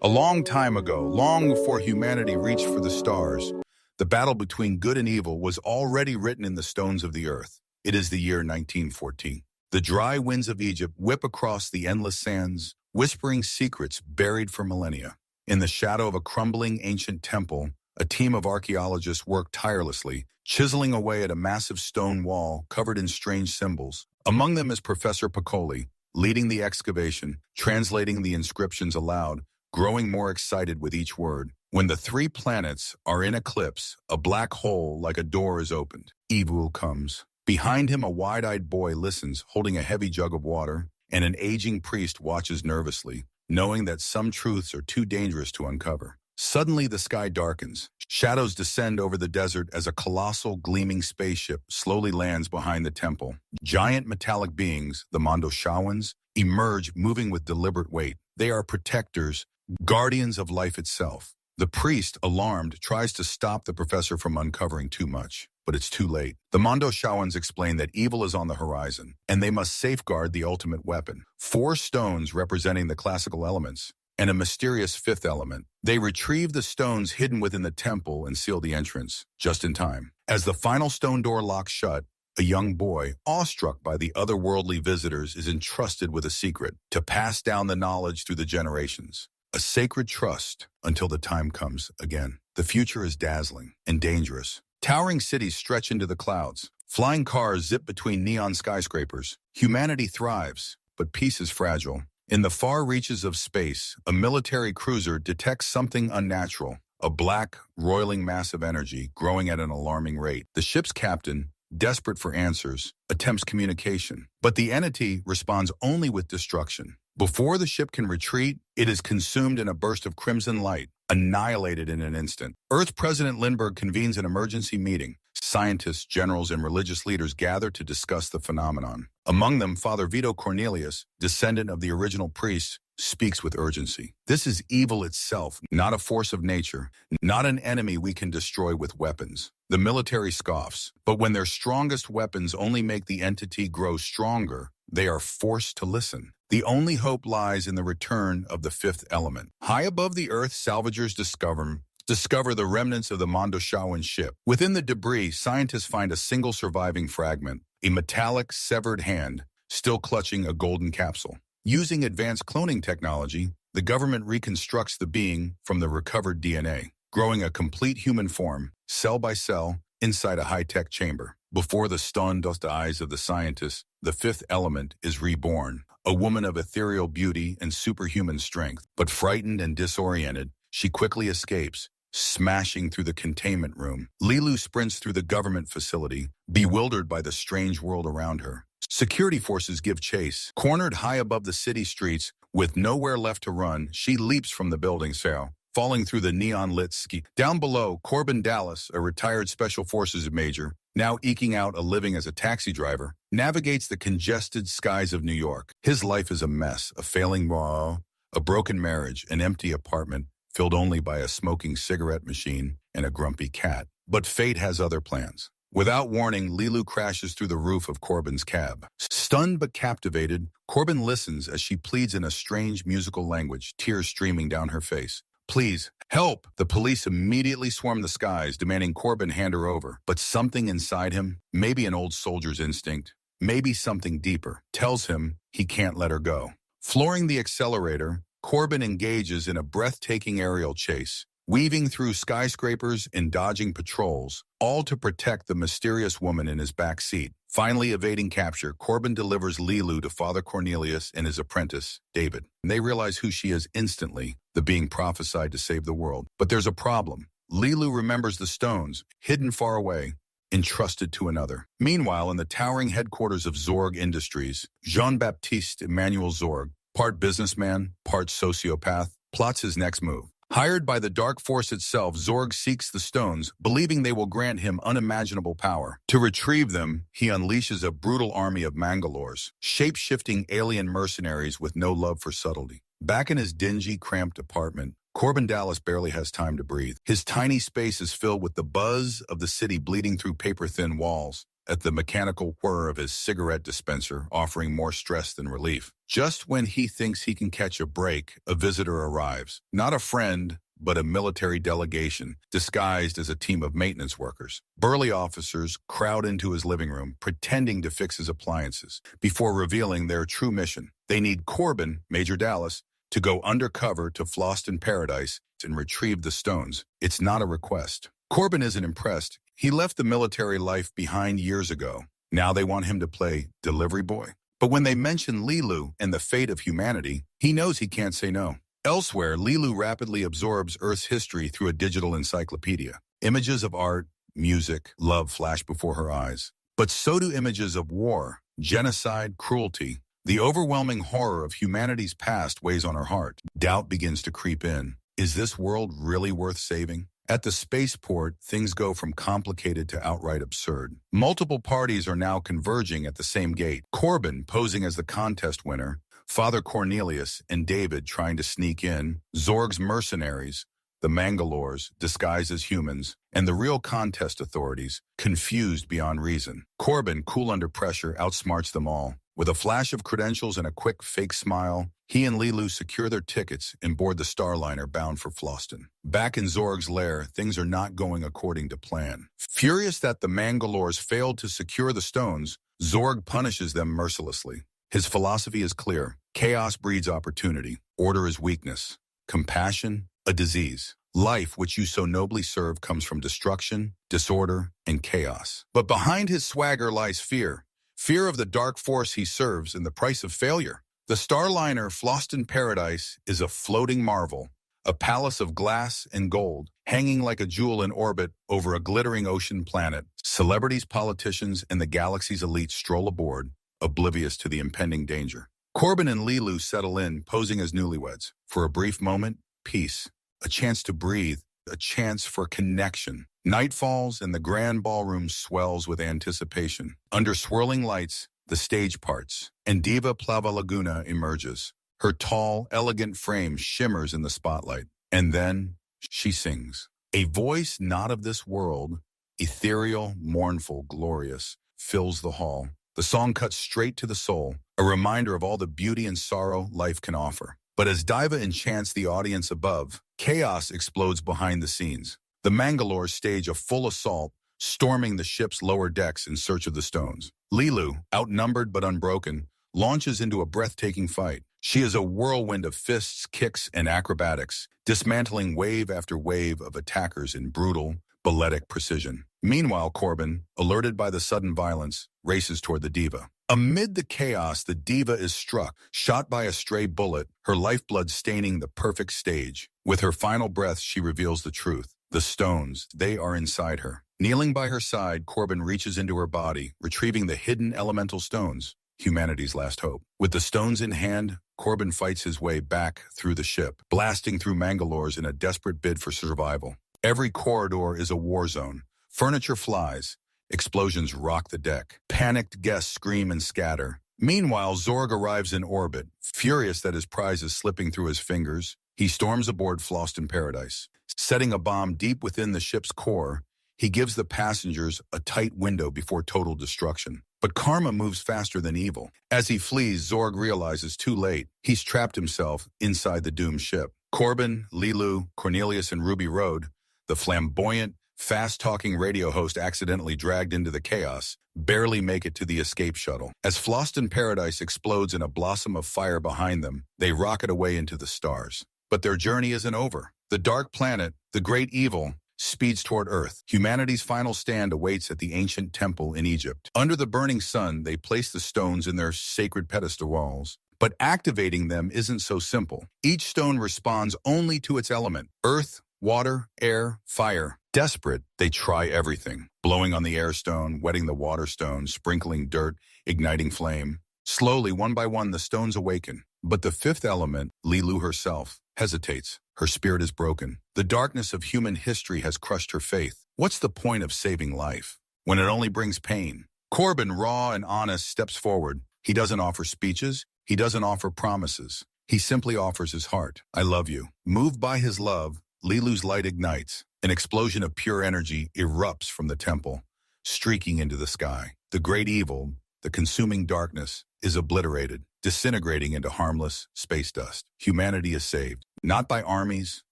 A long time ago, long before humanity reached for the stars, the battle between good and evil was already written in the stones of the earth. It is the year 1914. The dry winds of Egypt whip across the endless sands, whispering secrets buried for millennia. In the shadow of a crumbling ancient temple, a team of archaeologists worked tirelessly, chiseling away at a massive stone wall covered in strange symbols. Among them is Professor Piccoli, leading the excavation, translating the inscriptions aloud, growing more excited with each word. When the three planets are in eclipse, a black hole like a door is opened. Evil comes. Behind him, a wide-eyed boy listens, holding a heavy jug of water, and an aging priest watches nervously, knowing that some truths are too dangerous to uncover. Suddenly, the sky darkens. Shadows descend over the desert as a colossal, gleaming spaceship slowly lands behind the temple. Giant metallic beings, the Mondoshawans, emerge, moving with deliberate weight. They are protectors, guardians of life itself. The priest, alarmed, tries to stop the professor from uncovering too much, but it's too late. The Mondoshawans explain that evil is on the horizon, and they must safeguard the ultimate weapon. 4 stones representing the classical elements, and a mysterious 5th element. They retrieve the stones hidden within the temple and seal the entrance, just in time. As the final stone door locks shut, a young boy, awestruck by the otherworldly visitors, is entrusted with a secret to pass down the knowledge through the generations. A sacred trust until the time comes again. The future is dazzling and dangerous. Towering cities stretch into the clouds. Flying cars zip between neon skyscrapers. Humanity thrives, but peace is fragile. In the far reaches of space, a military cruiser detects something unnatural, a black, roiling mass of energy growing at an alarming rate. The ship's captain, desperate for answers, attempts communication, but the entity responds only with destruction. Before the ship can retreat, it is consumed in a burst of crimson light, annihilated in an instant. Earth President Lindbergh convenes an emergency meeting. Scientists, generals, and religious leaders gather to discuss the phenomenon. Among them, Father Vito Cornelius, descendant of the original priests, speaks with urgency. This is evil itself, not a force of nature, not an enemy we can destroy with weapons. The military scoffs, but when their strongest weapons only make the entity grow stronger, they are forced to listen. The only hope lies in the return of the 5th element. High above the earth, salvagers discover the remnants of the Mondoshawan ship. Within the debris, scientists find a single surviving fragment, a metallic, severed hand, still clutching a golden capsule. Using advanced cloning technology, the government reconstructs the being from the recovered DNA, growing a complete human form, cell by cell, inside a high-tech chamber. Before the stunned eyes of the scientists, the 5th element is reborn, a woman of ethereal beauty and superhuman strength. But frightened and disoriented, she quickly escapes, smashing through the containment room. Leelu sprints through the government facility, bewildered by the strange world around her. Security forces give chase. Cornered high above the city streets, with nowhere left to run, she leaps from the building cell, falling through the neon-lit ski. Down below, Corbin Dallas, a retired Special Forces major, now eking out a living as a taxi driver, navigates the congested skies of New York. His life is a mess, a failing mall, a broken marriage, an empty apartment filled only by a smoking cigarette machine and a grumpy cat. But fate has other plans. Without warning, Leelu crashes through the roof of Corbin's cab. Stunned but captivated, Corbin listens as she pleads in a strange musical language, tears streaming down her face. "Please, help!" The police immediately swarm the skies, demanding Corbin hand her over. But something inside him, maybe an old soldier's instinct, maybe something deeper, tells him he can't let her go. Flooring the accelerator, Corbin engages in a breathtaking aerial chase, weaving through skyscrapers and dodging patrols, all to protect the mysterious woman in his back seat. Finally evading capture, Corbin delivers Leelu to Father Cornelius and his apprentice, David. They realize who she is instantly, the being prophesied to save the world. But there's a problem. Leelu remembers the stones, hidden far away, entrusted to another. Meanwhile, in the towering headquarters of Zorg Industries, Jean-Baptiste Emmanuel Zorg, part businessman, part sociopath, plots his next move. Hired by the dark force itself, Zorg seeks the stones, believing they will grant him unimaginable power. To retrieve them, he unleashes a brutal army of Mangalores, shape-shifting alien mercenaries with no love for subtlety. Back in his dingy, cramped apartment, Corbin Dallas barely has time to breathe. His tiny space is filled with the buzz of the city bleeding through paper-thin walls. at the mechanical whir of his cigarette dispenser, offering more stress than relief. Just when he thinks he can catch a break, a visitor arrives. Not a friend, but a military delegation disguised as a team of maintenance workers. Burly officers crowd into his living room, pretending to fix his appliances, before revealing their true mission. They need Corbin, Major Dallas, to go undercover to Fhloston Paradise and retrieve the stones. It's not a request. Corbin isn't impressed. He left the military life behind years ago. Now they want him to play delivery boy. But when they mention Leelu and the fate of humanity, he knows he can't say no. Elsewhere, Leelu rapidly absorbs Earth's history through a digital encyclopedia. Images of art, music, love flash before her eyes. But so do images of war, genocide, cruelty. The overwhelming horror of humanity's past weighs on her heart. Doubt begins to creep in. Is this world really worth saving? At the spaceport, things go from complicated to outright absurd. Multiple parties are now converging at the same gate. Corbin posing as the contest winner, Father Cornelius and David trying to sneak in, Zorg's mercenaries, the Mangalores disguised as humans, and the real contest authorities, confused beyond reason. Corbin, cool under pressure, outsmarts them all. With a flash of credentials and a quick fake smile, he and Leelu secure their tickets and board the Starliner bound for Fhloston. Back in Zorg's lair, things are not going according to plan. Furious that the Mangalores failed to secure the stones, Zorg punishes them mercilessly. His philosophy is clear. Chaos breeds opportunity. Order is weakness. Compassion, a disease. Life, which you so nobly serve, comes from destruction, disorder, and chaos. But behind his swagger lies fear. Fear of the dark force he serves and the price of failure. The Starliner Fhloston Paradise is a floating marvel, a palace of glass and gold, hanging like a jewel in orbit over a glittering ocean planet. Celebrities, politicians, and the galaxy's elite stroll aboard, oblivious to the impending danger. Corbin and Leelu settle in, posing as newlyweds. For a brief moment, peace, a chance to breathe, a chance for connection. Night falls and the grand ballroom swells with anticipation. Under swirling lights, the stage parts, and Diva Laguna emerges. Her tall, elegant frame shimmers in the spotlight. And then she sings. A voice not of this world, ethereal, mournful, glorious, fills the hall. The song cuts straight to the soul, a reminder of all the beauty and sorrow life can offer. But as Diva enchants the audience above, chaos explodes behind the scenes. The Mangalores stage a full assault, storming the ship's lower decks in search of the stones. Leelu, outnumbered but unbroken, launches into a breathtaking fight. She is a whirlwind of fists, kicks, and acrobatics, dismantling wave after wave of attackers in brutal, balletic precision. Meanwhile, Corbin, alerted by the sudden violence, races toward the Diva. Amid the chaos, the Diva is struck, shot by a stray bullet, her lifeblood staining the perfect stage. With her final breath, she reveals the truth. The stones, they are inside her. Kneeling by her side, Corbin reaches into her body, retrieving the hidden elemental stones, humanity's last hope. With the stones in hand, Corbin fights his way back through the ship, blasting through Mangalores in a desperate bid for survival. Every corridor is a war zone. Furniture flies. Explosions rock the deck. Panicked guests scream and scatter. Meanwhile, Zorg arrives in orbit. Furious that his prize is slipping through his fingers, he storms aboard Fhloston Paradise. Setting a bomb deep within the ship's core, he gives the passengers a tight window before total destruction. But karma moves faster than evil. As he flees, Zorg realizes too late he's trapped himself inside the doomed ship. Corbin, Leelu, Cornelius, and Ruby Road, the flamboyant, fast-talking radio host accidentally dragged into the chaos, barely make it to the escape shuttle. As Fhloston Paradise explodes in a blossom of fire behind them, they rocket away into the stars. But their journey isn't over. The dark planet, the great evil, speeds toward Earth. Humanity's final stand awaits at the ancient temple in Egypt. Under the burning sun, they place the stones in their sacred pedestal walls. But activating them isn't so simple. Each stone responds only to its element: earth, water, air, fire. Desperate, they try everything. Blowing on the air stone, wetting the water stone, sprinkling dirt, igniting flame. Slowly, one by one, the stones awaken. But the fifth element, Leelu herself, hesitates. Her spirit is broken. The darkness of human history has crushed her faith. What's the point of saving life when it only brings pain? Corbin, raw and honest, steps forward. He doesn't offer speeches. He doesn't offer promises. He simply offers his heart. I love you. Moved by his love, Leelu's light ignites. An explosion of pure energy erupts from the temple. streaking into the sky. The great evil, the consuming darkness, is obliterated, disintegrating into harmless space dust. Humanity is saved, not by armies,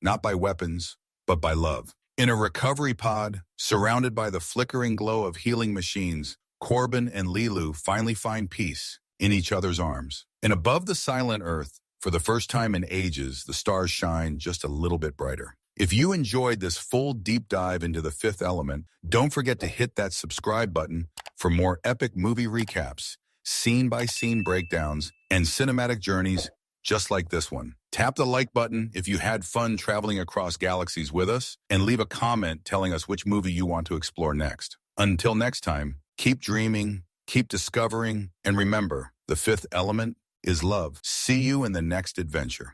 not by weapons, but by love. In a recovery pod, surrounded by the flickering glow of healing machines, Corbin and Leelu finally find peace in each other's arms. And above the silent earth, for the first time in ages, the stars shine just a little bit brighter. If you enjoyed this full deep dive into the fifth element, don't forget to hit that subscribe button for more epic movie recaps, scene-by-scene breakdowns, and cinematic journeys just like this one. Tap the like button if you had fun traveling across galaxies with us, and leave a comment telling us which movie you want to explore next. Until next time, keep dreaming, keep discovering, and remember, the fifth element is love. See you in the next adventure.